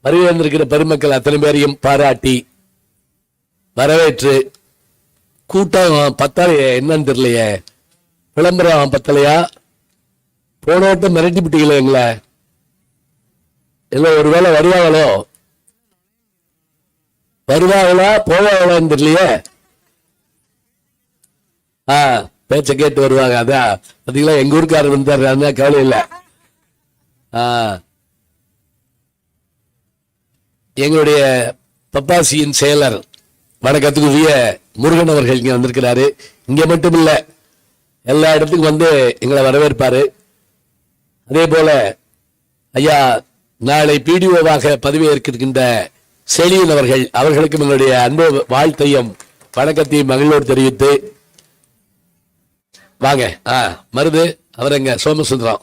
வருகிற பெருமக்கள் அத்தனை பேரையும் பாராட்டி வரவேற்று கூட்டம் பத்தாலையே என்னன்னு தெரியலையே, விளம்பரம் பத்தலையா, போனோட்டம் மிரட்டி விட்டீங்களே எங்களை, இல்லை ஒருவேளை வருவாங்களோ, வருவாங்களா போவாங்களான்னு தெரியலையே. பேச்ச கேட்டு வருவாங்க. அதான் பாத்தீங்களா, எங்க ஊருக்காரர் வந்தாரு, அதான் கவலை இல்லை. எங்களுடைய பப்பாசியின் செயலர் வணக்கத்துக்குரிய முருகன் அவர்கள் இங்க வந்திருக்கிறாரு. இங்க மட்டும் இல்ல, எல்லா இடத்துக்கும் வந்து எங்களை வரவேற்பாரு. அதே போல ஐயா நாளை பிடிஓவாக பதவியேற்கின்ற செலியன் அவர்களுக்கும் எங்களுடைய அன்பு வாழ்த்தையும் வணக்கத்தையும் மகிழ்வோடு தெரிவித்து வாங்க. மருது அவர் எங்க சோமசுந்தரம்,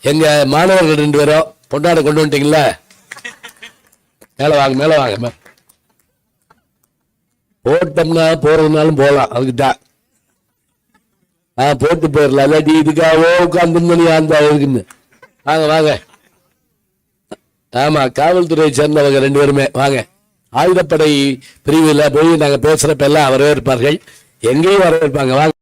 எங்க மாணவர்கள் 2 பேரும் பொண்டாட கொண்டு வந்துட்டீங்களா? மேல வாங்க, மேல வாங்க. போட்டோம்னா போறதுனாலும் போகலாம், அதுக்கிட்ட போட்டு போயிடலாம். இல்லாட்டி இதுக்காகவோ உட்கார்ந்து அந்த இருக்குன்னு. வாங்க வாங்க. ஆமா, காவல்துறையை சேர்ந்தவங்க 2 பேருமே வாங்க. ஆயுதப்படை பிரிவில் போய் நாங்க பேசுறப்ப எல்லாம் வரவேற்பார்கள், எங்கேயும் வரவேற்பாங்க. வாங்க.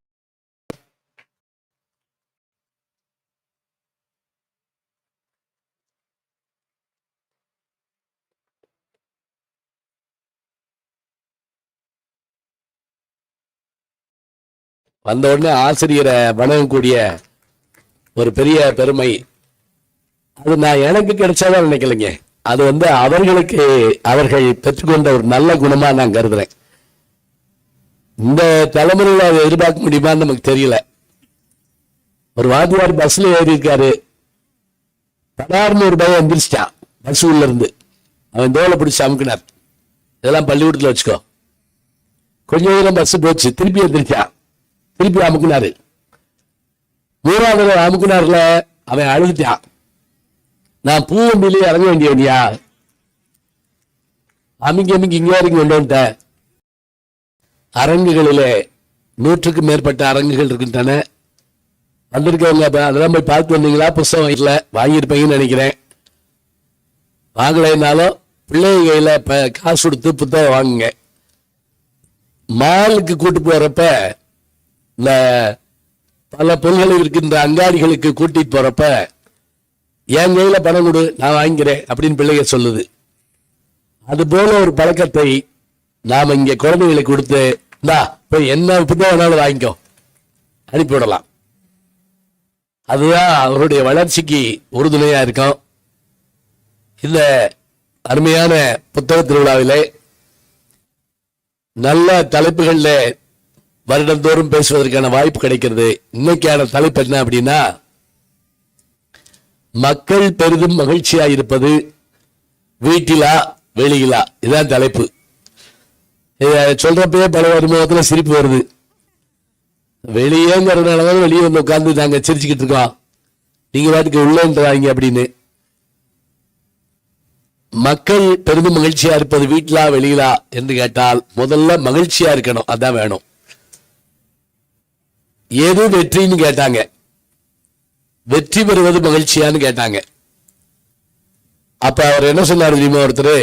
வந்த உடனே ஆசிரியரை வணங்கக்கூடிய ஒரு பெரிய பெருமை, அது நான் எனக்கு கிடைச்சாதான் நினைக்கலைங்க. அது அவர்களுக்கு அவர்கள் பெற்றுக்கொண்ட ஒரு நல்ல குணமா நான் கருதுறேன். இந்த தலைமுறையில் அதை எதிர்பார்க்க முடியுமான்னு நமக்கு தெரியல. ஒரு வாத்தியார் பஸ்ல ஏறி இருக்காரு, 16 ரூபாய் எந்திரிச்சிட்டான் பஸ் உள்ள இருந்து. அவன் தோலை பிடிச்சி அமுக்கினார். இதெல்லாம் பள்ளிக்கூடத்தில் வச்சுக்கோ. கொஞ்சம் நேரம் பஸ் போச்சு, திருப்பி எந்திரிச்சான், திருப்பி அமுக்குனாரு. 3வது அமுக்குனார்ல அவன் அழுதுட்டான். நான் பூவண்டிலே இறங்க வேண்டியவனியா, அமுக்கி இங்க வரைக்கும் கொண்டு வந்துட்டேன். அரங்குகளிலே 100க்கும் மேற்பட்ட அரங்குகள் இருக்கின்றன. வந்திருக்கவங்க அதெல்லாம் போய் பார்த்து வந்தீங்களா? புஸ்தகம் இல்லை, வாங்கியிருப்பீங்கன்னு நினைக்கிறேன். வாங்கலைன்னாலும் பிள்ளைங்க கையில காசு கொடுத்து புத்தகம் வாங்குங்க. மாலுக்கு கூட்டு போறப்ப இந்த பல பொருள்கள் இருக்கின்ற அங்காடிகளுக்கு கூட்டிட்டு போறப்ப என் கையில பணம் கொடு, நான் வாங்கிறேன் அப்படின்னு பிள்ளைங்க சொல்லுது. அது போல ஒரு பழக்கத்தை நாம இங்க குழந்தைகளுக்கு கொடுத்து, இந்தா போய் என்ன புத்தகம் வேணாலும் வாங்கிக்கோ, அனுப்பிவிடலாம். அதுதான் அவருடைய வளர்ச்சிக்கு உறுதுணையா இருக்கும். இந்த அருமையான புத்தக திருவிழாவிலே நல்ல தலைப்புகள்ல வருடந்தோறும் பேசுவதற்கான வாய்ப்பு கிடைக்கிறது. இன்னைக்கான தலைப்பு என்ன அப்படின்னா, மக்கள் பெரிதும் மகிழ்ச்சியா இருப்பது வீட்டிலா வெளியிலா, இதுதான் தலைப்பு. சொல்றப்பே பல வருமானத்துல சிரிப்பு வருது. வெளியேங்கிறதுனாலதான் வெளியே வந்து உட்கார்ந்து நாங்க சிரிச்சுக்கிட்டு இருக்கோம், நீங்க வாட்டுக்கு உள்ளன்றாங்க அப்படின்னு. மக்கள் பெரிதும் மகிழ்ச்சியா இருப்பது வீட்டிலா வெளியிலா என்று கேட்டால் முதல்ல மகிழ்ச்சியா இருக்கணும், அதான் வேணும். எது வெற்றின்னு கேட்டாங்க, வெற்றி பெறுவது மகிழ்ச்சியான்னு கேட்டாங்க. அப்ப அவர் என்ன சொன்னார் தெரியுமா? ஒருத்தர்,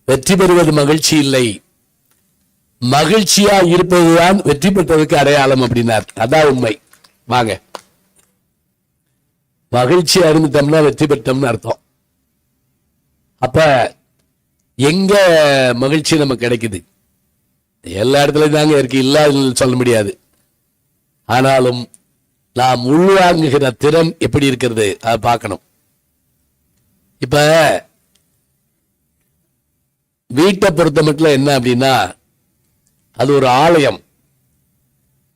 வெற்றி பெறுவது மகிழ்ச்சி இல்லை, மகிழ்ச்சியா இருப்பதுதான் வெற்றி பெற்றதுக்கு அடையாளம் அப்படின்னார். அதான் உண்மை. வாங்க, மகிழ்ச்சியா இருந்துட்டோம்னா வெற்றி பெற்றோம்னு அர்த்தம். அப்ப எங்க மகிழ்ச்சி நமக்கு கிடைக்குது? எல்லா இடத்துலயும் தாங்க இருக்கு, இல்லாத சொல்ல முடியாது. ஆனாலும் நாம் உள்வாங்குகிற திறன் எப்படி இருக்கிறது அதை பார்க்கணும். இப்ப வீட்டை பொறுத்த மட்டும் என்ன அப்படின்னா, அது ஒரு ஆலயம்.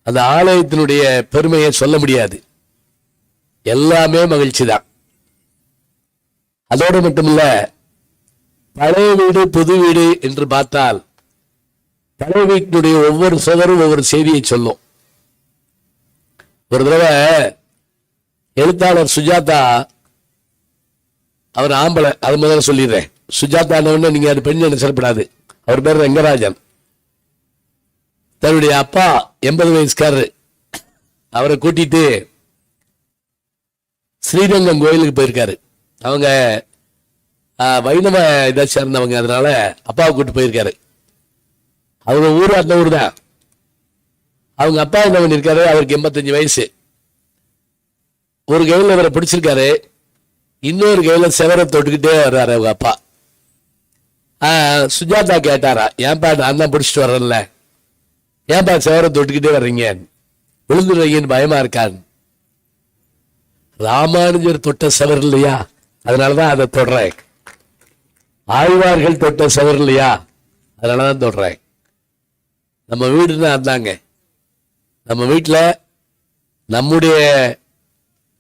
அந்த ஆலயத்தினுடைய பெருமையை சொல்ல முடியாது, எல்லாமே மகிழ்ச்சி தான். அதோடு மட்டுமில்ல, பழைய வீடு புது வீடு என்று பார்த்தால் பழைய வீட்டினுடைய ஒவ்வொரு சுவரும் ஒவ்வொரு செய்தியை சொல்லும். ஒரு தடவை எழுத்தாளர் சுஜாதா, அவர் ஆம்பளை, அது முதல்ல சொல்லிடுறேன். சுஜாதா நீங்க அது பெண் நினைச்சிடப்படாது, அவர் பேர் ரெங்கராஜன். தன்னுடைய அப்பா 80 வயசுக்காரரு, அவரை கூட்டிட்டு ஸ்ரீரங்கம் கோயிலுக்கு போயிருக்காரு. அவங்க வைணவ இதை சேர்ந்தவங்க, அதனால அப்பாவை கூட்டு போயிருக்காரு. அவங்க ஊர் அந்த ஊர் தான். அவங்க அப்பா என்ன பண்ணிருக்காரு, அவருக்கு 85 வயசு. ஒரு கையில் இவரை பிடிச்சிருக்காரு, இன்னொரு கையில செவரை தொட்டுக்கிட்டே வர்றாரு அவங்க அப்பா. சுஜாதா கேட்டாரா, ஏன்பா நான் தான் பிடிச்சிட்டு வர்றேன்ல, ஏன்பா செவரை தொட்டுக்கிட்டே வர்றீங்க, விழுந்துடுறீங்கன்னு பயமா இருக்கான். ராமானுஜர் தொட்ட செவர் இல்லையா, அதனாலதான் அதை தொடுறேன். ஆழ்வார்கள் தொட்ட செவர் இல்லையா, அதனாலதான் தொடுறேன். நம்ம வீடுன்னா அதாங்க. நம்ம வீட்டுல நம்முடைய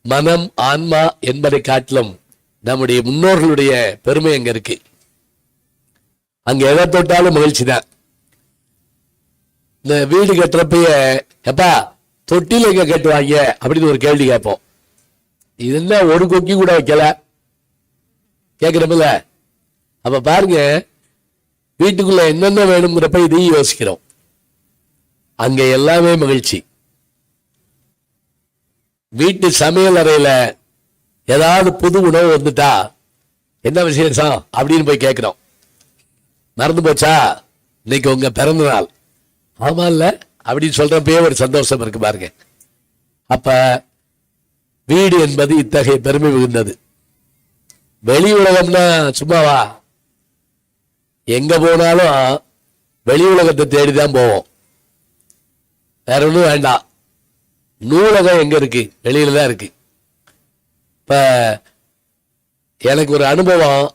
மனம் ஆன்மா என்பதை காட்டிலும் நம்முடைய முன்னோர்களுடைய பெருமை அங்க இருக்கு. அங்க எதை தொட்டாலும் மகிழ்ச்சி தான். இந்த வீடு கட்டுறப்பய எப்பா தொட்டில எங்க கட்டுவாங்க அப்படின்னு ஒரு கேள்வி கேட்போம். இது என்ன ஒரு கொக்கி கூட வைக்கல கேட்கிறப்பல. அப்ப பாருங்க, வீட்டுக்குள்ள என்னென்ன வேணுங்கிறப்ப இதையும் யோசிக்கிறோம். அங்க எல்லாமே மகிழ்ச்சி. வீட்டு சமையல் அறையில ஏதாவது புது உணவு வந்துட்டா என்ன விசேஷம் அப்படின்னு போய் கேட்கிறோம். மறந்து போச்சா இன்னைக்கு உங்க பிறந்த நாள், ஆமா இல்ல அப்படின்னு சொல்றப்பே ஒரு சந்தோஷம் இருக்கு பாருங்க. அப்ப வீடு என்பது இத்தகைய பெருமை மிகுந்தது. வெளி உலகம்னா சும்மாவா, எங்க போனாலும் வெளி உலகத்தை தேடிதான் போவோம், வேற ஒன்றும் வேண்டாம். நூலகம் எங்க இருக்கு, வெளியில தான் இருக்கு. இப்ப எனக்கு ஒரு அனுபவம்,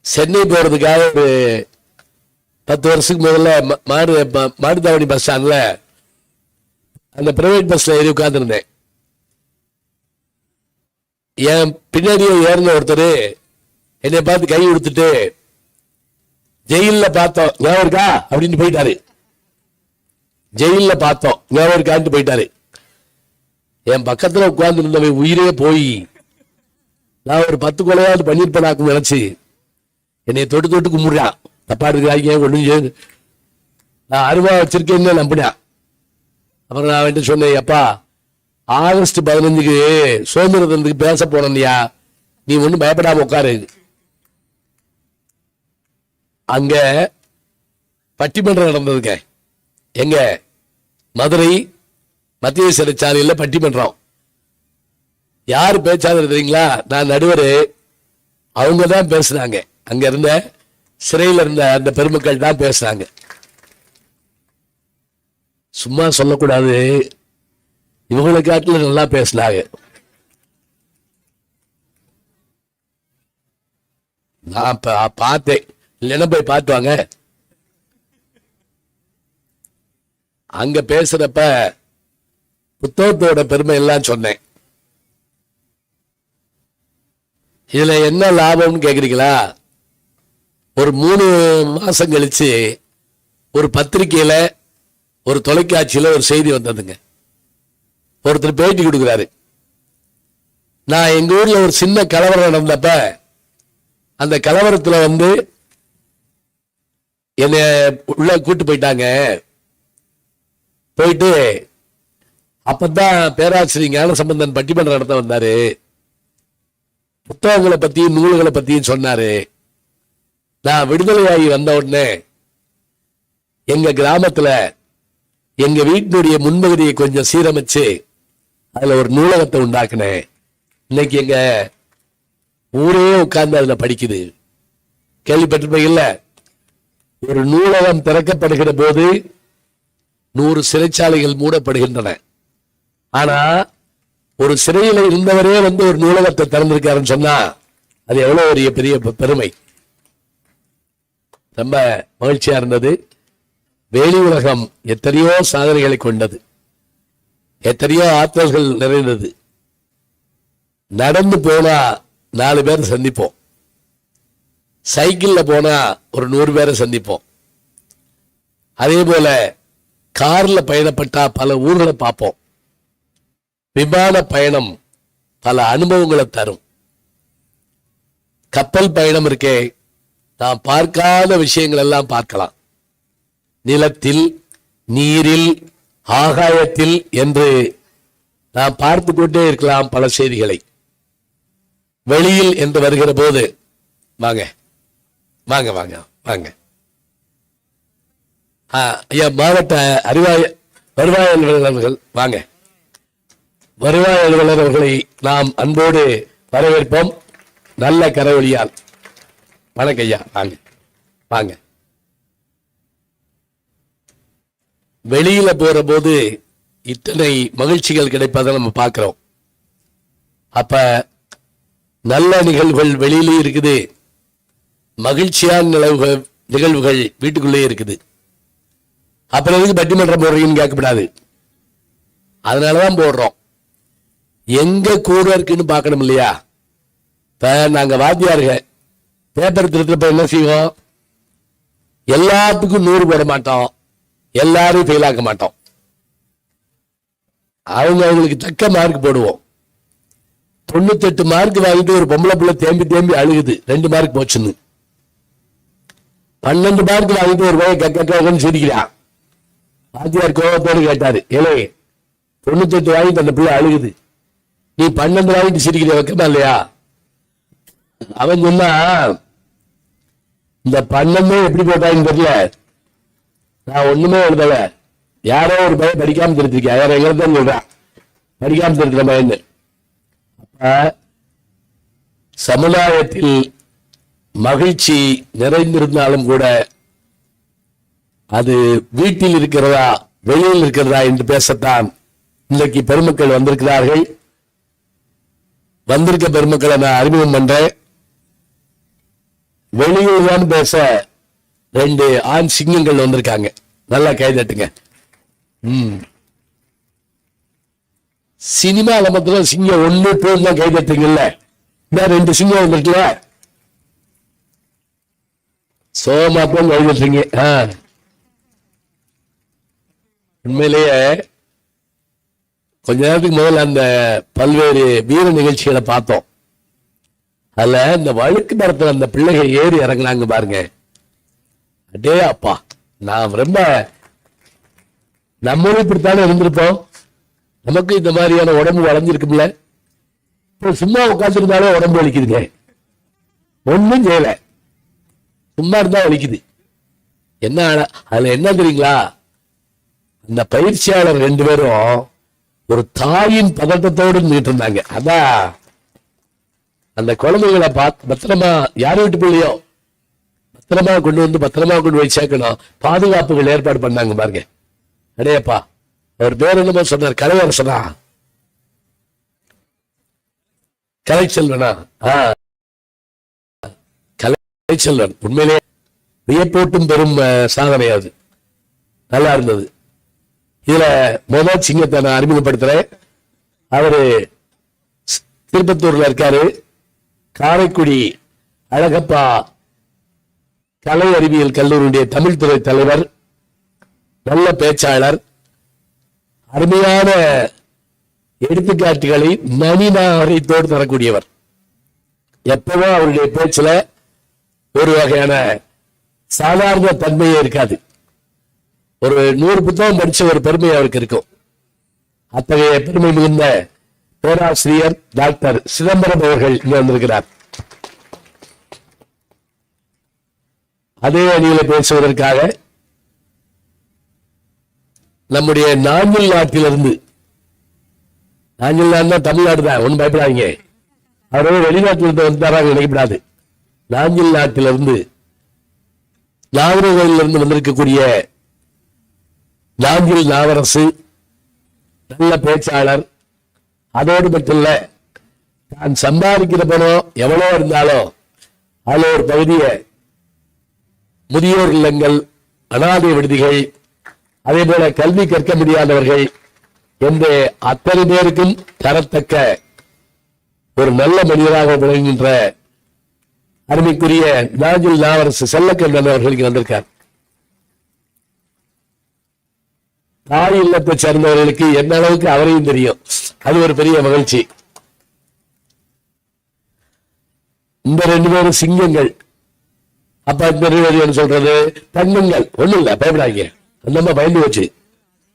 சென்னை போறதுக்காக ஒரு 10 வருஷத்துக்கு முதல்ல மாடுதாவணி பஸ் ஸ்டாண்ட்ல அந்த பிரைவேட் பஸ்ல ஏறி உட்கார்ந்துருந்தேன். என் பின்னாடியே ஏறின ஒருத்தர் என்னை பார்த்து கை கொடுத்துட்டு, ஜெயில பார்த்தோம் ஞாபகம் இருக்கா அப்படின்னு போயிட்டாரு. ஜெயில பார்த்தோம் ஞாபகம் இருக்கான்னு போயிட்டாரு. என் பக்கத்துல உட்கார்ந்து இருந்தவன் உயிரே போய் நான் ஒரு 10 கொலையாவது பண்ணிருப்பேனாக்கும் நினைச்சு என்னை தொட்டு தொட்டு கும்பிடுறான். தப்பா இருக்காங்க ஒண்ணு, நான் அருவா வச்சிருக்கேன்னு நம்பினான். அப்புறம் நான் வந்துட்டு சொன்னேன், அப்பா ஆகஸ்ட் 15க்கு சுதந்திர தினத்துக்கு பேச போனேன்யா, நீ ஒன்னும் பயப்படாம உட்காரு. அங்க பட்டிமன்றம் நடந்ததுங்க. எங்க மதுரை மத்திய சிறைச்சாலையில் பட்டிமன்றம். யாரு பேச்சாளர் தெரியுங்களா? நான் நடுவர். அவங்க தான் பேசுறாங்க. அங்க இருந்த சிறையில் இருந்த அந்த பெருமக்கள் தான் பேசுறாங்க. சும்மா சொல்லக்கூடாது, இவங்களை காட்டில நல்லா பேசினாங்க. நான் பார்த்தேன், இல்லைன்னா போய் பார்த்துவாங்க. அங்க பேசுறப்ப புத்தகத்தோட பெருமை எல்லாம் சொன்னேன். இதுல என்ன லாபம்னு கேக்குறீங்களா? ஒரு 3 மாசம் கழிச்சு ஒரு பத்திரிகையில ஒரு தொலைக்காட்சியில ஒரு செய்தி வந்ததுங்க. ஒருத்தர் பேட்டி கொடுக்கிறாரு. நான் எங்க ஊர்ல ஒரு சின்ன கலவரம் நடந்தப்ப அந்த கலவரத்துல என்னை உள்ள கூட்டு போயிட்டாங்க. போயிட்டு அப்பதான் பேராசிரியர் ஞானசம்பந்தன் பட்டிமன்றம் நடத்த வந்தாரு. புத்தகங்களை பத்தியும் நூல்களை பத்தியும் சொன்னாரு. நான் விடுதலையாகி வந்த உடனே எங்க கிராமத்துல எங்க வீட்டினுடைய முன்பகுதியை கொஞ்சம் சீரமைச்சு அதுல ஒரு நூலகத்தை உண்டாக்குனேன். இன்னைக்கு எங்க ஊரே உட்கார்ந்து அதுல படிக்குது. கேள்விப்பட்டிருப்பீங்கல்ல, ஒரு நூலகம் திறக்கப்படுகிற போது 100 சிறைச்சாலைகள் மூடப்படுகின்றன. ஆனா ஒரு சிறையில இருந்தவரே ஒரு நூலகத்தை திறந்திருக்காருன்னு சொன்னா அது எவ்வளவு ஒரு பெரிய பெருமை. ரொம்ப மகிழ்ச்சியா இருந்தது. வெளி உலகம் எத்தனையோ சாதனைகளை கொண்டது, எத்தனையோ ஆற்றல்கள் நிறைந்தது. நடந்து போனா 4 பேர் சந்திப்போம், சைக்கிள்ல போனா ஒரு 100 பேரை சந்திப்போம். அதே போல கார்ல பயணப்பட்டா பல ஊர்களை பார்ப்போம். விமான பயணம் பல அனுபவங்களை தரும். கப்பல் பயணம் இருக்கே, நாம் பார்க்காத விஷயங்கள் எல்லாம் பார்க்கலாம். நிலத்தில், நீரில், ஆகாயத்தில் என்று நாம் பார்த்து கொண்டே இருக்கலாம் பல செய்திகளை. வெளியில் என்று வருகிற போது வாங்க வாங்க வாங்க வாங்க. ஐயா மாவட்ட வருவாய் அலுவலர்கள் வாங்க. வருவாய் அலுவலர் அவர்களை நாம் அன்போடு வரவேற்போம். நல்ல கரவொலியால் வணக்கம் ஐயா, வாங்க வாங்க. வெளியில போற போது இத்தனை மகிழ்ச்சிகள் கிடைப்பதை நம்ம பார்க்கிறோம். அப்ப நல்ல நிகழ்வுகள் வெளியிலே இருக்குது, மகிழ்ச்சியான நிகழ்வுகள் வீட்டுக்குள்ளே இருக்குது. அப்புறம் எதுக்கு பட்டிமன்றம் போடுறீங்கன்னு கேட்கப்படாது. அதனாலதான் போடுறோம். எங்க கூட இருக்குன்னு பார்க்கணும் இல்லையா? இப்ப நாங்க வாத்தியாருங்க பேப்பர் திருத்தப்ப என்ன செய்வோம்? எல்லாத்துக்கும் 100 போட மாட்டோம், எல்லாரும் ஃபெயில் ஆக்க மாட்டோம். அவங்களுக்கு தக்க மார்க் போடுவோம். 98 மார்க் வாங்கிட்டு ஒரு பொம்பளை பிள்ளை தேம்பி தேம்பி அழுகுது, 2 மார்க் போச்சுன்னு. 12 மார்க் வாங்கிட்டு ஒரு பையன் கக்கன்னு சிரிக்கிறான். வாத்தியார் கோபத்தோடு கேட்டாரு, ஏலே 98 வாங்கிட்டு அந்த பிள்ளை அழுகுது, நீ 12 வாங்கிட்டு சிரிக்கிற வைக்கமா இல்லையா? அவன் சொன்னா, இந்த 12 எப்படி போட்டாங்கன்னு தெரியல, நான் ஒண்ணுமே எழுதல, யாரோ ஒரு பையன் படிக்காம தெரிஞ்சிருக்கேன், யாரோ எங்கதான் சொல்றான் படிக்காம தெரிஞ்சுற பையன். சமுதாயத்தில் மகிழ்ச்சி நிறைந்திருந்தாலும் கூட அது வீட்டில் இருக்கிறதா வெளியில் இருக்கிறதா என்று பேசத்தான் இன்றைக்கு பெருமக்கள் வந்திருக்கிறார்கள். வந்திருக்க பெருமக்களை நான் அறிமுகம் பண்றேன். வெளியில் தான் பேச 2 ஆண் சிங்கங்கள் வந்திருக்காங்க. நல்லா கைதட்டுங்க. சினிமால மாத்திரம் சிங்கம் 1 பேர் தான் கைதட்டுங்கல்ல, இந்த 2 சிங்கம் வந்துருக்கல, சோமாத்தான் கைதட்டுறீங்க. உண்மையிலேயே கொஞ்ச நேரத்துக்கு முதல்ல அந்த பல்வேறு வீர நிகழ்ச்சிகளை பார்த்தோம். அதுல இந்த வழுக்கு மரத்துல அந்த பிள்ளைகள் ஏறி இறங்கினாங்க பாருங்க. அடே அப்பா, நான் ரொம்ப நம்மளும் இப்படித்தானே இருந்திருப்போம். நமக்கு இந்த மாதிரியான உடம்பு வளைஞ்சிருக்கும்ல. சும்மா உட்காந்துருந்தாலே உடம்பு வலிக்குதுங்க, ஒண்ணும் செய்யல, சும்மா இருந்தா வலிக்குது. என்ன அதுல என்ன தெரியுங்களா? அந்த பயிற்சியாளர் 2 பேரும் ஒரு தாயின் பதட்டத்தோடு நின்றுட்டு இருந்தாங்க. அதான் அந்த குழந்தைகளை பத்திரமா யார் வீட்டு பிள்ளையோ பத்திரமா கொண்டு வந்து பத்திரமா கொண்டு போய் சேர்க்கணும், பாதுகாப்புகள் ஏற்பாடு பண்ணாங்க பாருங்க. அடையப்பா, அவர் பேர் என்னமோ சொன்னார், கலைவரசனா, கலைச்செல்வனா? கலைச்செல்வன். உண்மையிலே வியப்பூட்டும் பெரும் சாதனை, அது நல்லா இருந்தது. இதுல முதல் சிங்கத்தை நான் அறிமுகப்படுத்துறேன். அவரு திருப்பத்தூர்ல இருக்காரு. காரைக்குடி அழகப்பா கலை அறிவியல் கல்லூரியுடைய தமிழ் துறை தலைவர், நல்ல பேச்சாளர், அருமையான எடுத்துக்காட்டுகளை நனிநாகரிகத்தோடு தரக்கூடியவர். எப்பவும் அவருடைய பேச்சுல ஒரு வகையான சாதாரண தன்மையே இருக்காது. ஒரு 100 புத்தகம் படிச்ச ஒரு பெருமை அவருக்கு இருக்கும். அத்தகைய பெருமை மிகுந்த பேராசிரியர் டாக்டர் சிதம்பரம் அவர்கள் இங்க வந்திருக்கிறார். அதே அணியில பேசுவதற்காக நம்முடைய நாஞ்சில் நாட்டிலிருந்து, நாஞ்சில் நாடுனா தமிழ்நாடு தான், ஒன்னும் பயப்படாதீங்க, அவரோட வெளிநாட்டிலிருந்து வந்தாராங்க நினைக்கப்படாது. நாஞ்சில் நாட்டிலிருந்து நாகர்கோவிலிருந்து வந்திருக்கக்கூடிய நாஞ்சில் நாவரசு நல்ல பேச்சாளர். அதோடு மட்டும் இல்ல, தான் சம்பாதிக்கிற பணம் எவ்வளவு இருந்தாலும் அதுல ஒரு பகுதியை முதியோர் இல்லங்கள், அனாதை விடுதிகள், அதே போல கல்வி கற்க முடியாதவர்கள் என்று அத்தனை பேருக்கும் தரத்தக்க ஒரு நல்ல மனிதராக விளங்குகின்ற அருமைக்குரிய நாஞ்சில் நாவரசு செல்லக்கண்ணன் அவர்களுக்கு வந்திருக்கார். தாய் இல்லத்தை சேர்ந்தவர்களுக்கு என்ன அளவுக்கு அவரையும் தெரியும், அது ஒரு பெரிய மகிழ்ச்சி. இந்த 2 பேரும் சிங்கங்கள். அப்ப இந்த 2 பேரும் சொல்றது தங்கங்கள். ஒண்ணும் இல்ல, பயப்படாங்க, அந்த பயந்து வச்சு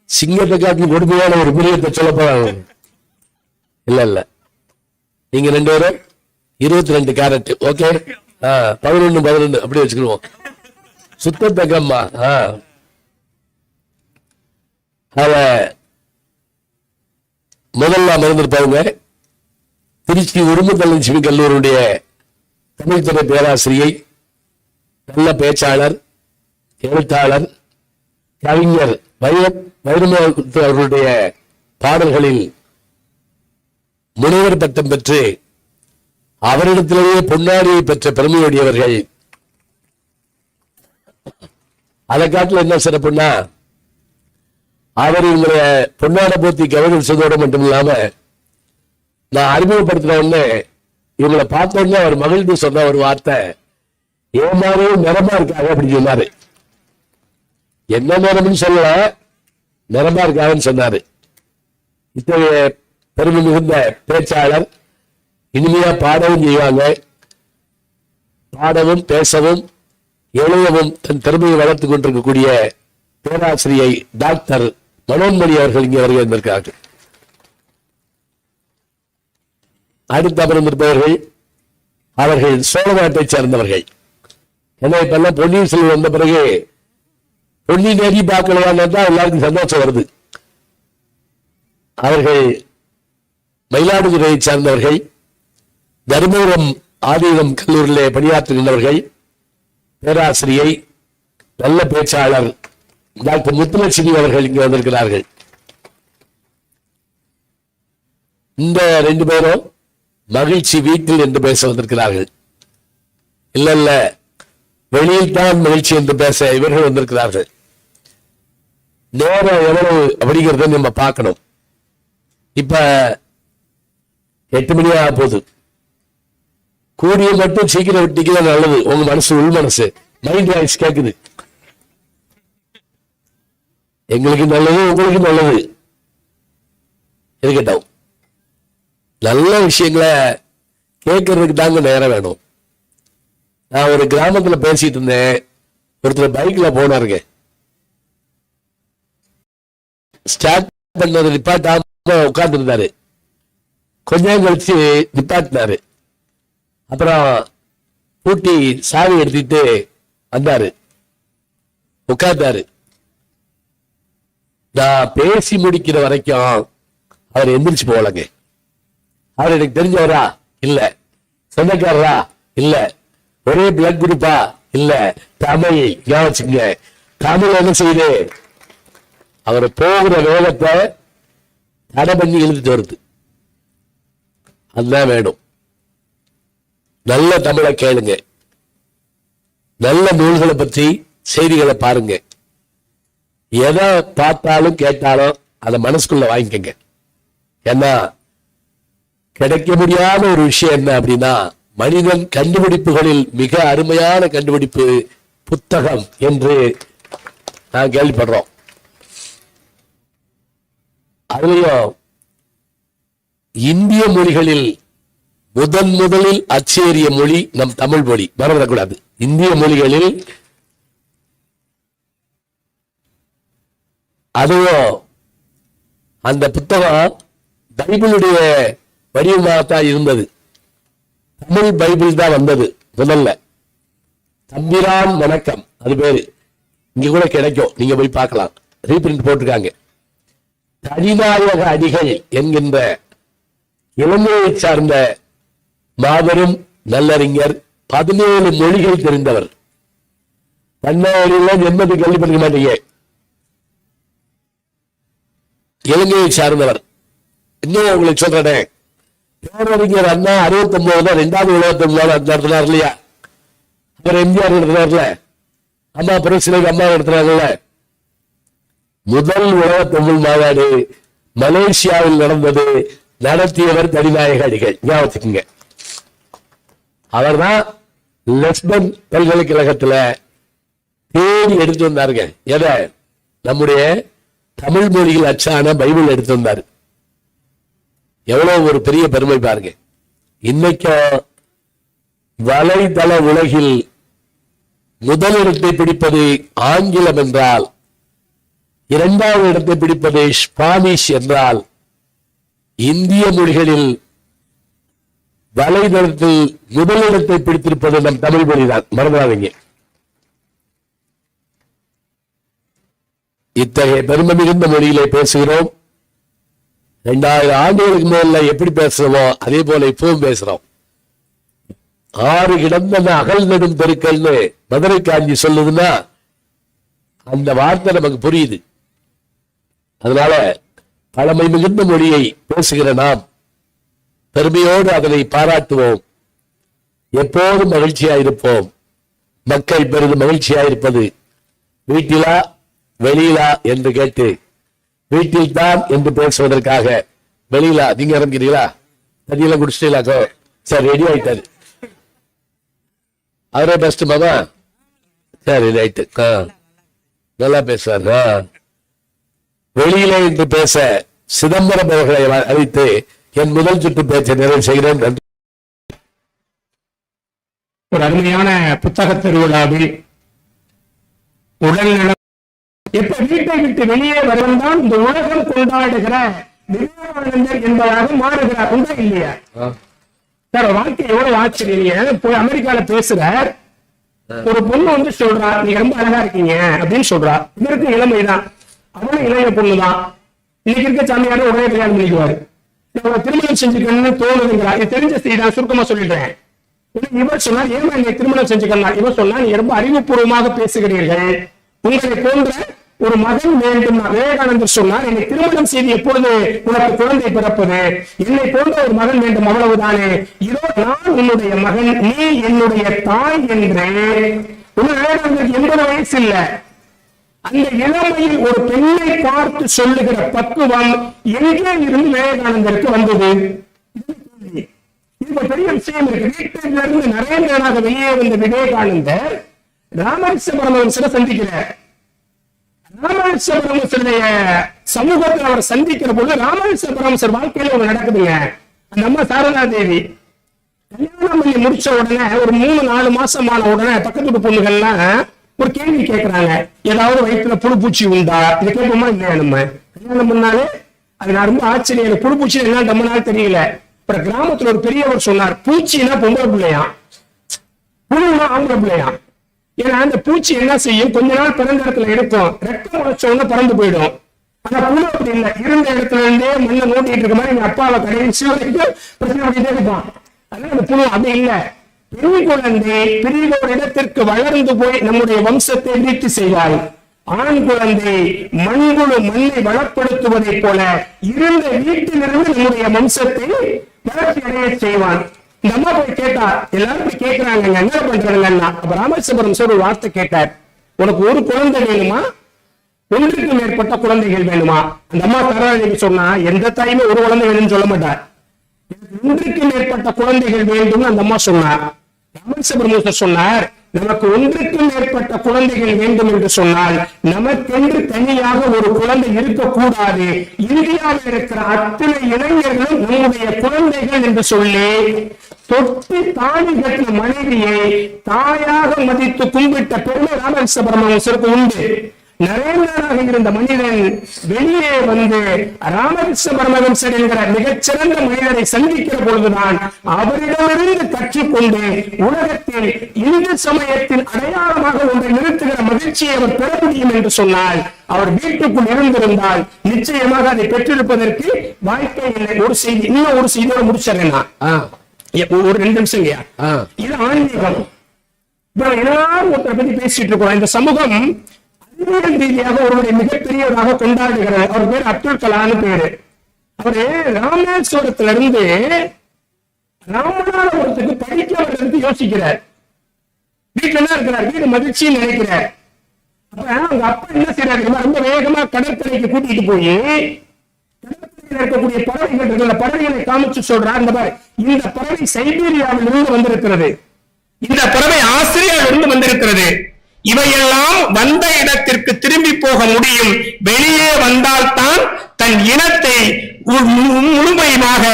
சிங்கத்தை காட்டி கொடுமையான ஒரு மிருகத்தை சொல்ல போறாங்க. இல்ல இல்ல, நீங்க 2 பேரும் 22 கேரட். ஓகே, 11 அப்படி வச்சுக்கிடுவோம். சுத்த தங்கம்மா. அத முதல்ல இருந்திருப்பாங்க. திருச்சி உருமுதலட்சுமி கல்லூரியுடைய தமிழ்துறை பேராசிரியை, நல்ல பேச்சாளர், எழுத்தாளர், கவிஞர் வைரமுத்து அவர்களுடைய பாடல்களில் முனைவர் பட்டம் பெற்று அவரிடத்திலேயே பொன்னாடியை பெற்ற பெருமையுடையவர்கள். அதை காட்டில் என்ன சிறப்புன்னா, அவர் இவங்களை பொன்னாட போத்தி கவனிச்சதோடு மட்டும் இல்லாம, நான் அறிமுகப்படுத்தின உடனே இவங்களை பார்த்த உடனே அவர் மகிழ்ந்து சொன்ன ஒரு வார்த்தை, ஏமாவும் நிறமா இருக்காங்க அப்படின்னு சொன்னாரு. என்ன நிறம்னு சொல்லல, நிறமா இருக்காங்கன்னு சொன்னாரு. இத்தகைய பெருமை மிகுந்த பேச்சாளர், இனிமையா பாடவும் செய்வாங்க. பாடவும் பேசவும் எழுதவும் தன் திறமையை வளர்த்துக் கொண்டிருக்கக்கூடிய பேராசிரியை டாக்டர் மனோன்மணி அவர்கள் இங்கே வருகை வந்திருக்கிறார்கள். அடுத்து அமர்ந்திருப்பவர்கள் அவர்கள் சோழநாட்டை சேர்ந்தவர்கள். ஏன்னா இப்ப எல்லாம் பொன்னியின் செல்வன் வந்த பிறகு பொன்னி நெறி பார்க்கலையான்னு தான் எல்லாருக்கும் சந்தோஷம் வருது. அவர்கள் மயிலாடுதுறையை சார்ந்தவர்கள், தர்மபுரம் ஆதீனம் கல்லூரியிலே பணியாற்றுகின்றவர்கள், பேராசிரியை, நல்ல பேச்சாளர் டாக்டர் முத்துலட்சுமி அவர்கள் இங்கே வந்திருக்கிறார்கள். இந்த 2 பேரும் மகிழ்ச்சி வீட்டில் என்று பேச வந்திருக்கிறார்கள். இல்ல வெளியில் தான் மகிழ்ச்சி என்று பேச இவர்கள் வந்திருக்கிறார்கள். நேரம் எவ்வளவு அப்படிங்கிறத நம்ம பார்க்கணும். இப்ப 8 மணி ஆக போகுது. கூடிய மட்டும் சீக்கிரம் விட்டிக்க நல்லது. உங்க மனசு, உள் மனசு, மைண்ட் வாய்ஸ் கேக்குது. எங்களுக்கு நல்லது, உங்களுக்கு நல்லது இருக்கட்டும். நல்ல விஷயங்களை கேட்கறதுக்கு தாங்க நேரம் வேணும். நான் ஒரு கிராமத்துல பேசிட்டு இருந்தேன். ஒருத்தர் பைக்ல போனாருங்க. ஸ்டார்ட் பண்ணது நிப்பாட்டாம உட்கார்ந்து இருந்தாரு. கொஞ்ச நேரம் கழிச்சு நிப்பாட்டினாரு. அப்புறம் பூட்டி சாவி எடுத்துட்டு வந்தாரு, உட்கார்ந்தாரு. நான் பேசி முடிக்கிற வரைக்கும் அவர் எந்திரிச்சு போகலங்க. அவர் எனக்கு தெரிஞ்சவரா இல்ல, சொந்தக்காரரா இல்ல, ஒரே பிளட் குரூப்பா இல்ல, தமிழ் யோசிச்சுங்க. தமிழ் என்ன செய்யுது, அவர் போகிற வேகத்தை தடை பண்ணி இழுத்துட்டு வருது. அதுதான் வேணும். நல்ல தமிழை கேளுங்க, நல்ல நூல்களை பற்றி செய்திகளை பாருங்க. எதை பார்த்தாலும் கேட்டாலும் அதை மனசுக்குள்ள வாங்கிக்கங்க. ஏன்னா கிடைக்க முடியாத ஒரு விஷயம் என்ன அப்படின்னா, மனிதன் கண்டுபிடிப்புகளில் மிக அருமையான கண்டுபிடிப்பு புத்தகம் என்று நான் கேள்விப்படுறோம். அதுலயும் இந்திய மொழிகளில் முதலில் அச்சேறிய மொழி நம் தமிழ் மொழி, மறந்துடக்கூடாது. இந்திய மொழிகளில் அதுவும் அந்த புத்தகம் பைபிளுடைய வடிவமாகத்தான் இருந்தது. தமிழ் பைபிள் தான் வந்தது முதல்ல. தம்பிரான் வணக்கம் அது பேரு. இங்க கூட கிடைக்கும், நீங்க போய் பார்க்கலாம். ரீபிரிண்ட் போட்டிருக்காங்க. தனிநாயக அடிகள் என்கின்ற இலங்கையை சார்ந்த மாபெரும் நல்லறிஞர், 17 மொழிகள் தெரிந்தவர். பன்னாரில் எண்பது கேள்விப்பட்டிருக்க மாட்டீங்க. இலங்கையை சார்ந்தவர். இன்னும் உங்களுக்கு சொல்றேன், பேரறிஞர் அண்ணா 69 2வது உலகத்து நடத்தினார் இல்லையா? அவர் எம்ஜிஆர் நடத்தினார்ல, அம்மா பிரசிடென்ட் அம்மா நடத்தினாங்கல்ல. முதல் உலக தமிழ் மாநாடு மலேசியாவில் நடந்தது. நடத்தியவர் தனிநாயக அடிகள். ஞாபகத்துக்குங்க. அவர் தான் லெஸ்பன் பல்கலைக்கழகத்துல தேடி எடுத்து வந்தாருங்க. எதை? நம்முடைய தமிழ் மொழியில் அச்சான பைபிள் எடுத்து வந்தாரு. எவ்வளவு ஒரு பெரிய பெருமை பாருங்க. இன்னைக்கு வலைதள உலகில் முதலிடத்தை பிடிப்பது ஆங்கிலம் என்றால், 2வது இடத்தை பிடிப்பது ஸ்பானிஷ் என்றால், இந்திய மொழிகளில் வலைதளத்தில் முதலிடத்தை பிடித்திருப்பது நம் தமிழ் மொழிதான், மறந்துடாதீங்க. இத்தகைய பெருமை மிகுந்த மொழியிலே பேசுகிறோம். 2000 ஆண்டுகளுக்கு மேல எப்படி பேசுறோமோ அதே போல இப்பவும் பேசுறோம். 6 கிடந்த அகல் நெடும் பெருக்கல்னு மதுரை காஞ்சி சொல்லுதுன்னா அந்த வார்த்தை நமக்கு புரியுது. அதனால பழமை மிகுந்த மொழியை பேசுகிற நாம் பெருமையோடு அதனை பாராட்டுவோம். எப்போதும் மகிழ்ச்சியாயிருப்போம். மக்கள் பெரிதும் மகிழ்ச்சியாயிருப்பது வீட்டிலா வெளியிலா என்று கேட்டு வீட்டில் தான் என்று பேசுவதற்காக வெளியிலா நீங்க இறங்கிறீங்களா, தண்ணியெல்லாம் குடிச்சிட்டீங்களா? சரி, ரெடி ஆயிட்டாரு. அவரே பெஸ்ட் மாமா. சரி, ரைட்டு, நல்லா பேசுவார். வெளியிலே என்று பேச சிதம்பரம் அவர்களை அழைத்து என் முதல் சுற்று பேச்சை நிறைவு செய்கிறேன். நன்றி. ஒரு அருமையான புத்தக திருவிழாவில் உடல்நலம் எப்ப வீட்டை விட்டு வெளியே வருவதுதான் இந்த உலகம் கொண்டாடுகிற விவேகானந்தர் என்பதாக மாறுகிறார். உண்டா இல்லையா சார்? வாழ்க்கை எவ்வளவு ஆச்சரியம். போய் அமெரிக்கால பேசுறார், ஒரு பொண்ணு வந்து சொல்றா, நீங்க ரொம்ப அழகா இருக்கீங்க அப்படின்னு சொல்றா. இவருக்கு இளமைதான், அவனும் இளைய பொண்ணுதான். இன்னைக்கு இருக்க சாமியார உடனே கல்யாணம் பண்ணிக்குவாரு. திருமணம் செஞ்சுக்கணும்னு தோணுதுங்கிறார். இது தெரிஞ்ச செய்தி, சுருக்கமா சொல்லிடுறேன். இவர் சொன்னார், ஏமா நீங்க திருமணம் செஞ்சுக்கலாம்? இவர் சொன்னா, நீ ரொம்ப அறிவுபூர்வமாக பேசுகிறீர்கள், உங்களை போன்ற ஒரு மகன் வேண்டும். விவேகானந்தர் சொன்னார், என்னை திருமணம் செய்து எப்பொழுது உனக்கு குழந்தை பிறப்பது? என்னை போன்ற ஒரு மகன் வேண்டும், அவ்வளவுதானே. இதோ நான் உன்னுடைய மகன், நீ என்னுடைய தாய் என்று. விவேகானந்தருக்கு 80 வயசு இல்ல. அந்த இளமையில் ஒரு பெண்ணை பார்த்து சொல்லுகிற பக்குவம் எங்கே இருந்து விவேகானந்தருக்கு வந்தது? இது பெரிய விஷயம் இருக்கு. வீட்டிலிருந்து நரேந்திரனாக வெளியே வந்த விவேகானந்தர் ராமகிருஷ்ண பரமஹம்சரை சந்திக்கிறார். ராமகிருஷ்ண பரமஹம்சருடைய சமூகத்தில் அவர் சந்திக்கிற போது ராமகிருஷ்ண பரமஹம்சர் வாழ்க்கையில ஒண்ணு நடக்குதுங்க. அந்த அம்மா சாரதா தேவி கல்யாணம் பண்ணி முடிச்ச உடனே ஒரு 3-4 மாசமான உடனே பக்கத்து பொண்ணுகள்லாம் ஒரு கேள்வி கேட்கிறாங்க, ஏதாவது வயிற்றுல புழுப்பூச்சி உண்டா? இதை கேட்போமா இல்லையா? நம்ம கல்யாணம் பண்ணாலே அது நான் ரொம்ப ஆச்சரியம். புழுப்பூச்சி என்ன ரொம்ப நாள் தெரியல. அப்புறம் கிராமத்துல ஒரு பெரியவர் சொன்னார், பூச்சின்னா பொம்பளை பிள்ளையா, புழுனா ஆம்பளை பிள்ளையா. ஏன்னா அந்த பூச்சி என்ன செய்யும், கொஞ்ச நாள் பிறந்த இடத்துல இருக்கும், ரெக்கம் உழைச்ச உடனே பறந்து போயிடும். ஆனா புழு அப்படி இல்லை, இருந்த இடத்துல இருந்தே மண்ணை நோட்டிட்டு இருக்க மாதிரி எங்க அப்பாவை கடைசி வரைக்கும் பிரச்சனை பண்ணிட்டே இருப்பான். அதனால அந்த புழு அப்படி இல்லை. பெண் குழந்தை பிரிந்த ஒரு இடத்திற்கு வளர்ந்து போய் நம்முடைய வம்சத்தை நீட்டி செய்வாள். ஆண் குழந்தை மண்புழு மண்ணை வளப்படுத்துவதை போல இருந்த வீட்டிலிருந்து நம்முடைய வம்சத்தை வளர்ச்சி அடைய செய்வான். இந்த அம்மா போய் கேட்டா, எல்லாரும் போய் கேட்கிறாங்க, என்ன பண்றாங்கன்னா. அப்ப ராமேஸ்வரம் சார் ஒரு வார்த்தை கேட்டார், உனக்கு ஒரு குழந்தை வேணுமா, ஒன்றுக்கு மேற்பட்ட குழந்தைகள் வேணுமா? அந்த அம்மா தராஜிக்கு சொன்னா, எந்த தாயுமே ஒரு குழந்தை வேணும்னு சொல்ல மாட்டார். ஒன்றுக்கு மேற்பட்ட குழந்தைகள் வேண்டும் அந்த அம்மா சொன்னார். ராமேஸ்வரம் சொன்னார், நமக்கு ஒன்றுக்கு மேற்பட்ட குழந்தைகள் வேண்டும் என்று சொன்னால் நமக்கென்று தனியாக ஒரு குழந்தை இருக்கக்கூடாது. இந்தியாவில் இருக்கிற அத்தனை இளைஞர்களும் நம்முடைய குழந்தைகள் என்று சொல்லி தொட்டி தாடி கட்டின மனைவியை தாயாக மதித்து கும்பிட்ட பெருமை ராமகிருஷ்ண பரமஹம்சருக்கு உண்டு. நரேந்திரனாக இருந்த மனிதன் வெளியே வந்து ராமகிருஷ்ண பரமஹம்சர் என்கிற மிகச்சிறந்த மனிதரை சந்திக்கிற பொழுதுதான் அவரிடமிருந்து கற்றுக்கொண்டு உலகத்தில் இந்து சமயத்தின் அடையாளமாக ஒன்றை நிறுத்துகிற மகிழ்ச்சியை அவர் பெற முடியும் என்று சொன்னால், அவர் வீட்டுக்குள் இருந்திருந்தால் நிச்சயமாக அதை பெற்றிருப்பதற்கு வாய்ப்பே இல்லை. ஒரு செய்தி, இன்னும் ஒரு செய்தியோட முடிச்சிடறேன். ஒரு 2 நிமிஷம். இது ஆன்மீகம். எல்லாரும் ஒருத்தரை பத்தி பேசிட்டு இருக்கோம். இந்த சமூகம் ரீதியாக ஒருவருடைய மிகப்பெரியவராக கொண்டாடுகிறார். அவர் பேர் அப்துல் கலாம்னு பேரு. அவரு ராமேஸ்வரத்துல இருந்து ராமநாதபுரத்துக்கு படிக்க வர்றதுக்கு யோசிக்கிறார். வீட்டுல என்ன இருக்கிறார், வீடு மகிழ்ச்சின்னு நினைக்கிறார். அப்ப அவங்க அப்பா என்ன செய்யறாரு, ரொம்ப வேகமா கடற்கரைக்கு கூட்டிட்டு போய் கடற்கரையில் இருக்கக்கூடிய பறவைகள் இருக்கிற பறவைகளை காமிச்சு சொல்றார், இந்த பறவை சைபீரியாவில் இருந்து வந்திருக்கிறது, இந்த பறவை ஆஸ்திரேலியாவில் இருந்து வந்திருக்கிறது, இவையெல்லாம் வந்த இடத்திற்கு திரும்பி போக முடியும், வெளியே வந்தால்தான் தன் இனத்தை முழுமையாக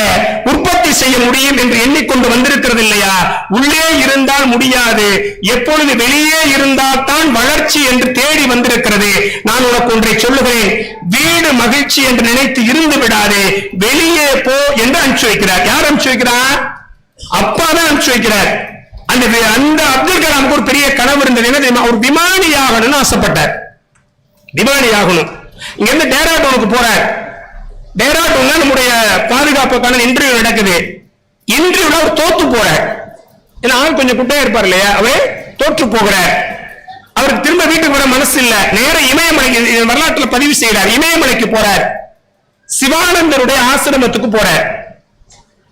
உற்பத்தி செய்ய முடியும் என்று எண்ணிக்கொண்டு வந்திருக்கிறது இல்லையா? உள்ளே இருந்தால் முடியாது, எப்பொழுது வெளியே இருந்தால் தான் வளர்ச்சி என்று தேடி வந்திருக்கிறது. நான் உனக்கு ஒன்றை சொல்லுகிறேன், வீடு மகிழ்ச்சி என்று நினைத்து இருந்து விடாதே, வெளியே போ என்று அனுப்பிச்சு வைக்கிறார். யார் அனுப்பிச்சு வைக்கிறார்? அப்பா தான் அனுப்பிச்சு வைக்கிறார். அந்த அப்துல் கலாமுக்கு ஒரு பெரிய கனவு இருந்தது. என்ன தெரியுமா? அவர் விமானி ஆகணும்னு ஆசைப்பட்டார். விமானி ஆகணும். இங்க இருந்து டேராடூனுக்கு போறார். டேராடூன்ல நம்முடைய பாதுகாப்புக்கான இன்டர்வியூ நடக்குது. இன்டர்வியூல அவர் தோத்து போறார். ஏன்னா ஆள் கொஞ்சம் குட்டையா இருப்பார் இல்லையா, அவர் தோற்று போகிறார். அவருக்கு திரும்ப வீட்டுக்கு வர மனசு இல்ல. நேர இமயமலைக்கு, வரலாற்றுல பதிவு செய்கிறார், இமயமலைக்கு போறார். சிவானந்தருடைய ஆசிரமத்துக்கு போறார்.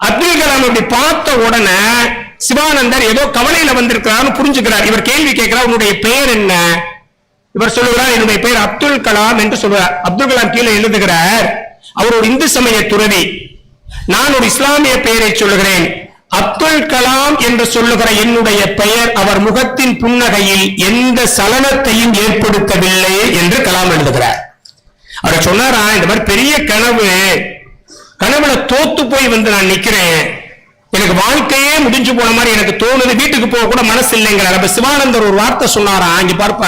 அப்துல் கலாம் அப்படி பார்த்த உடனே சிவானந்தர் ஏதோ கவலையில வந்திருக்கிறார் புரிஞ்சுக்கிறார். இவர் கேள்வி கேட்கிறார், உன்னுடைய பெயர் என்ன? இவர் சொல்லுகிறார், என்னுடைய பெயர் அப்துல் கலாம் என்று சொல்றார். அப்துல் கலாம் கீழே எழுதுகிறார், அவர் ஒரு இந்து சமய துறவி, நான் ஒரு இஸ்லாமிய பெயரை சொல்லுகிறேன். அப்துல் கலாம் என்று சொல்லுகிற என்னுடைய பெயர் அவர் முகத்தின் புன்னகையில் எந்த சலனத்தையும் ஏற்படுத்தவில்லை என்று கலாம் எழுதுகிறார். அவர் சொன்னாரா, இந்த மாதிரி பெரிய கனவு, கனவுல தோத்து போய் வந்து நான் நிக்கிறேன், எனக்கு வாழ்க்கையே முடிஞ்சு போன மாதிரி எனக்கு தோணுது, வீட்டுக்கு போக கூட மனசு இல்லைங்கிறார். அப்ப சிவானந்தர் ஒரு வார்த்தை சொன்னாரா, இங்க பார்ப்ப,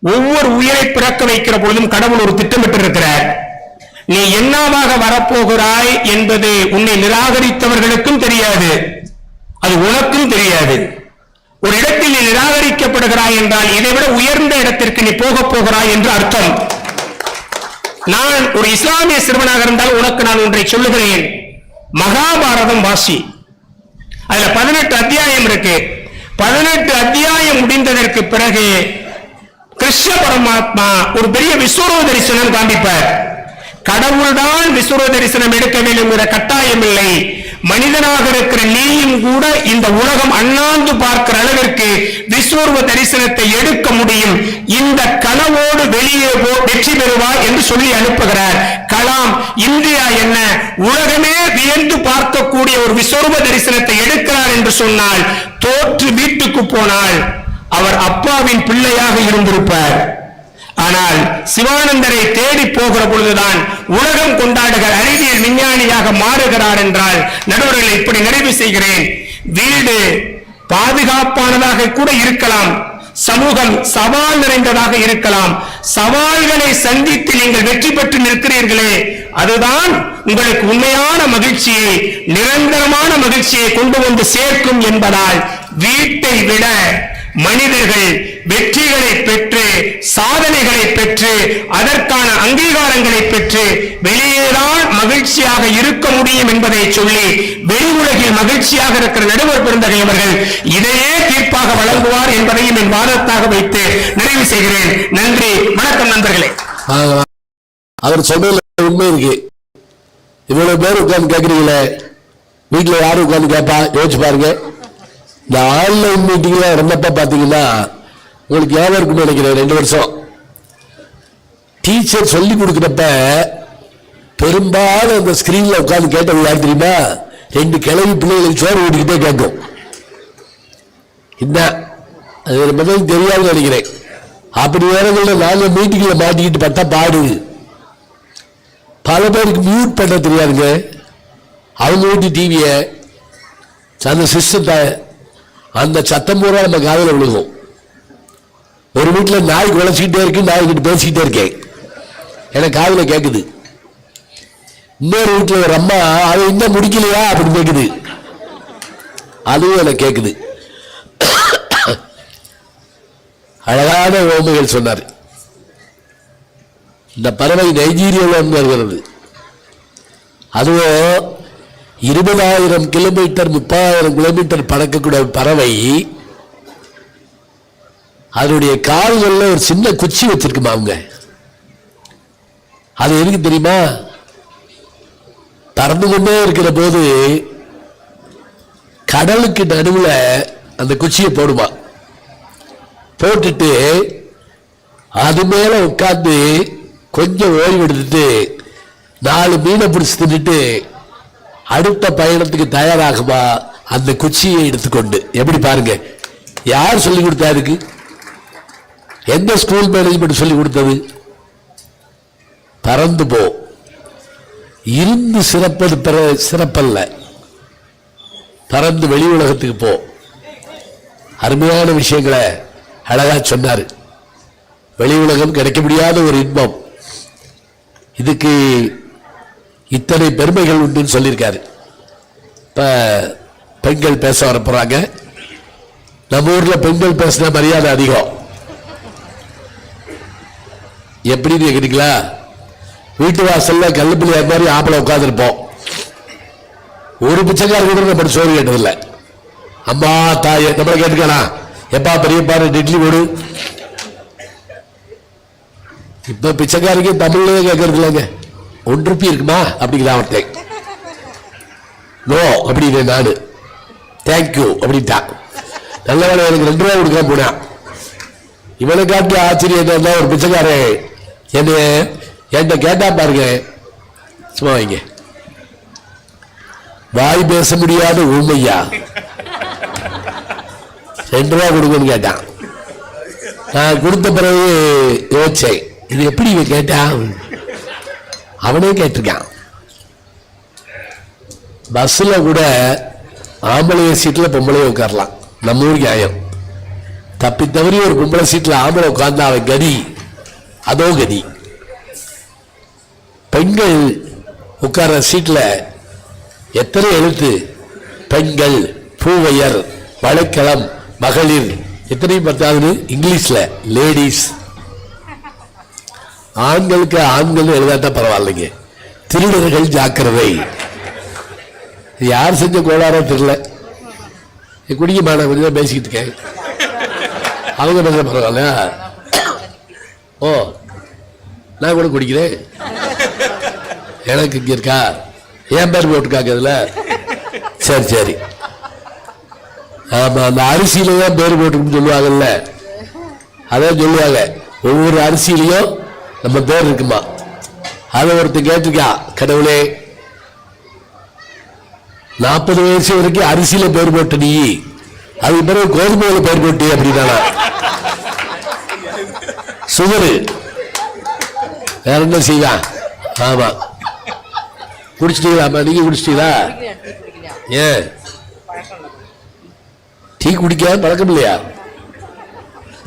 ஒவ்வொரு உயிரை பிறக்க வைக்கிற பொழுதும் கடவுள் ஒரு திட்டமிட்டு இருக்கிறார். நீ என்னவாக வரப்போகிறாய் என்பது உன்னை நிராகரித்தவர்களுக்கும் தெரியாது, அது உனக்கும் தெரியாது. ஒரு இடத்தில் நீ நிராகரிக்கப்படுகிறாய் என்றால் இதைவிட உயர்ந்த இடத்திற்கு நீ போக போகிறாய் என்று அர்த்தம். நான் ஒரு இஸ்லாமிய சிறுவனாக இருந்தால் உனக்கு நான் ஒன்றை சொல்லுகிறேன், மகாபாரதம் வாசி. அதுல 18 அத்தியாயம் இருக்கு. 18 அத்தியாயம் முடிந்ததற்கு பிறகு கிருஷ்ண பரமாத்மா ஒரு பெரிய விஸ்வரூப தரிசனம் காண்பிப்பார். கடவுள்தான் விஸ்வரூப தரிசனம் எடுக்க வேண்டும் என்ற கட்டாயம் இல்லை. மனிதனாக இருக்கிற நீயும் கூட இந்த உலகம் அண்ணாந்து பார்க்கிற அளவிற்கு விஸ்வரூப தரிசனத்தை எடுக்க முடியும். இந்த கனவோடு வெளியே வெற்றி பெறுவாய் என்று சொல்லி அனுப்புகிறார். கலாம் இந்தியா என்ன உலகமே வியந்து பார்க்கக்கூடிய ஒரு விஸ்வரூப தரிசனத்தை எடுக்கிறார் என்று சொன்னால், தோற்று வீட்டுக்கு போனால் அவர் அப்பாவின் பிள்ளையாக இருந்திருப்பார். ஆனால் சிவானந்தரை தேடி போகிற பொழுதுதான் உலகம் கொண்டாடுகிற அறிவியல் விஞ்ஞானியாக மாறுகிறார் என்றால், நடுவர்களை இப்படி நிறைவு செய்கிறேன். வீடு பாதுகாப்பானதாக கூட இருக்கலாம், சமூகம் சவால் நிறைந்ததாக இருக்கலாம். சவால்களை சந்தித்து நீங்கள் வெற்றி பெற்று நிற்கிறீர்களே, அதுதான் உங்களுக்கு உண்மையான மகிழ்ச்சியை, நிரந்தரமான மகிழ்ச்சியை கொண்டு வந்து சேர்க்கும் என்பதால் வீட்டை விட மனிதர்கள் வெற்றிகளை பெற்று, சாதனைகளை பெற்று, அதற்கான அங்கீகாரங்களை பெற்று வெளியேதான் மகிழ்ச்சியாக இருக்க முடியும் என்பதை சொல்லி, வெளி உலகில் மகிழ்ச்சியாக இருக்கிற நடுவர் பெருந்தகை அவர்கள் இதையே தீர்ப்பாக வழங்குவார் என்பதையும் என் வாதத்தாக வைத்து நிறைவு செய்கிறேன். நன்றி, வணக்கம் நண்பர்களே. அவர் சொல்றதுல உண்மை இருக்கு. இவ்வளவு பேர் உட்கார்ந்து கேட்கறீங்களே, வீட்டுல யாரும் உட்கார்ந்து கேட்பா? யோசிச்சு பாருங்க. இந்த ஆன்லைன் மீட்டிங்ல இருந்தப்ப பாத்தீங்கன்னா உங்களுக்கு ஞாபகம் இருக்குன்னு நினைக்கிறேன், 2 வருஷம் டீச்சர் சொல்லி கொடுக்கிறப்ப பெரும்பாலும் அந்த ஸ்கிரீன்ல உட்கார்ந்து கேட்டது யார் தெரியுமா? 2 கிழவி பிள்ளைகளுக்கு சோறு ஓடிக்கிட்டே கேட்கும். இந்த அது முதல் தெரியாதுன்னு நினைக்கிறேன். அப்படி நேரங்களில் நாங்கள் மீட்டிங்ல மாட்டிக்கிட்டு பட்டா பாடு. பல பேருக்கு மியூட் பண்ண தெரியாதுங்க. அவங்க வீட்டு டிவியை, அந்த சிஸ்டத்தை, அந்த சத்தம் பூரா நம்ம காதல விழுகும். ஒரு வீட்டில் நாய் குலைச்சிக்கிட்டே இருக்கு, நாய்கிட்ட பேசிக்கிட்டே இருக்கேன், எனக்கு காதல கேட்குது. இன்னொரு வீட்டில் ஒரு அம்மா அதை இன்னும் முடிக்கலையா அப்படின்னு கேட்குது, அதுவும் எனக்கு கேட்குது. அழகான ஓமைகள் சொன்னார். இந்த பறவை நைஜீரியாவில் வருகிறது. அதுவும் 20,000 கிலோமீட்டர் 30,000 கிலோமீட்டர் பறக்கக்கூடிய பறவை அதனுடைய கால்கள்ல ஒரு சின்ன குச்சி வச்சிருக்குமா அவங்க. அது எதுக்கு தெரியுமா? பறந்து கொண்டே இருக்கிற போது கடலுக்கு நடுவுல அந்த குச்சியை போடுமா. போட்டுட்டு அது மேல உட்கார்ந்து கொஞ்சம் ஓய்வு எடுத்துட்டு 4 மீனை பிடிச்சு தின்னுட்டு அடுத்த பயணத்துக்கு தயாராகுமா அந்த குச்சியை எடுத்துக்கொண்டு. எப்படி பாருங்க, யார் சொல்லி கொடுத்தா? இருக்கு எந்த ஸ்கூல் மேனேஜ்மெண்ட் சொல்லி கொடுத்தது? பறந்து போ, இருந்து சிறப்பது சிறப்பல்ல, பறந்து வெளி உலகத்துக்கு போ. அருமையான விஷயங்களை அழகா சொன்னாரு. வெளி உலகம் கிடைக்க முடியாத ஒரு இன்பம், இதுக்கு இத்தனை பெருமைகள் உண்டுன்னு சொல்லியிருக்காரு. இப்ப பெண்கள் பேச வர போறாங்க. நம்ம ஊர்ல பெண்கள் பேசின மரியாதை அதிகம். எப்படின்னு கேக்குறீங்களா? வீட்டு வாசல்ல கல்லுப்பிள்ளையார் மாதிரி ஆம்பளை உட்காந்துருப்போம். ஒரு பிச்சைக்கார கூட நம்ம சோறு கேட்டதில்லை. அம்மா தாய் நம்மளை கேட்டுக்கானா, எப்பா பெரியப்பா இட்லி போடு. இப்ப பிச்சைக்காரிக்கு தமிழ்லயே கேட்கறது இல்லைங்க. 1 ரூபாய் இருக்குமா அப்படிங்கிற அவர்கிட்ட. நோ அப்படின்னு நாடு தேங்க்யூ அப்படின்ட்டா. நல்ல வேலை எனக்கு 2 ரூபாய் கொடுக்க போனா. இவனை காட்டி ஆச்சரியம் என்ன, ஒரு பிச்சைக்காரன் என்கிட்ட கேட்டா பாருங்க, சும்மா வைங்க, வாய் பேச முடியாத ஊமையா 2 ரூபாய் கொடுக்கணும்னு கேட்டான். நான் கொடுத்த பிறகு யோசிச்சேன், இது எப்படி இவன் கேட்டான்? அவனே கேட்டிருக்கான். பஸ்ல கூட ஆம்பளைய சீட்ல பொம்பளைய உட்காரலாம், நம்ம ஊர் நியாயம். தப்பி தவறி ஒரு பொம்பளை சீட்ல ஆம்பளை உட்கார்ந்தா அவன் கதி அதோ கதி. பெண்கள் உட்கார்ற சீட்ல எத்தனை எழுத்து, பெண்கள், பூவையர், வளைக்களம், மகளிர், எத்தனையும் பார்த்தாது இங்கிலீஷ்ல லேடிஸ். ஆண்களுக்கு ஆண்கள் எழுதாட்டா பரவாயில்லைங்க. திருடர்கள் ஜாக்கிரதை. யார் செஞ்ச கோளாரோ தெரியல. குடிக்க மாட்டேன், கொஞ்சம் பேசிக்கிட்டு இருக்கேன். அவங்க பேச பரவாயில்ல. ஓ நான் கூட குடிக்கிறேன், எனக்கு இங்க இருக்கா, என் பேர் போட்டுக்காக்க இதுல. சரி சரி, ஆமா, அந்த அரிசியில தான் பேர் போட்டுருக்குன்னு சொல்லுவாங்கல்ல, அதான் சொல்லுவாங்க. ஒவ்வொரு அரிசியிலையும் நம்ம பேர் இருக்குமா. அதை ஒருத்தர் கேட்டிருக்கா, கடவுளே 40 வயசு வரைக்கும் அரிசியில பேர் போட்டு நீ, அதுக்கு பிறகு கோதுமையில பேர் போட்டு அப்படின்னா சுகரு வேற என்ன செய்வான்? ஆமா, குடிச்சிட்டீங்களா? நீங்க குடிச்சிட்டீங்களா? ஏன் டீ குடிக்க பழக்கம் இல்லையா?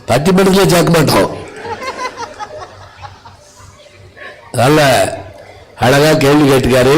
பட்டிமன்றத்துல சேர்க்க மாட்டோம். நல்ல அழகா கேள்வி கேட்டுக்காரு.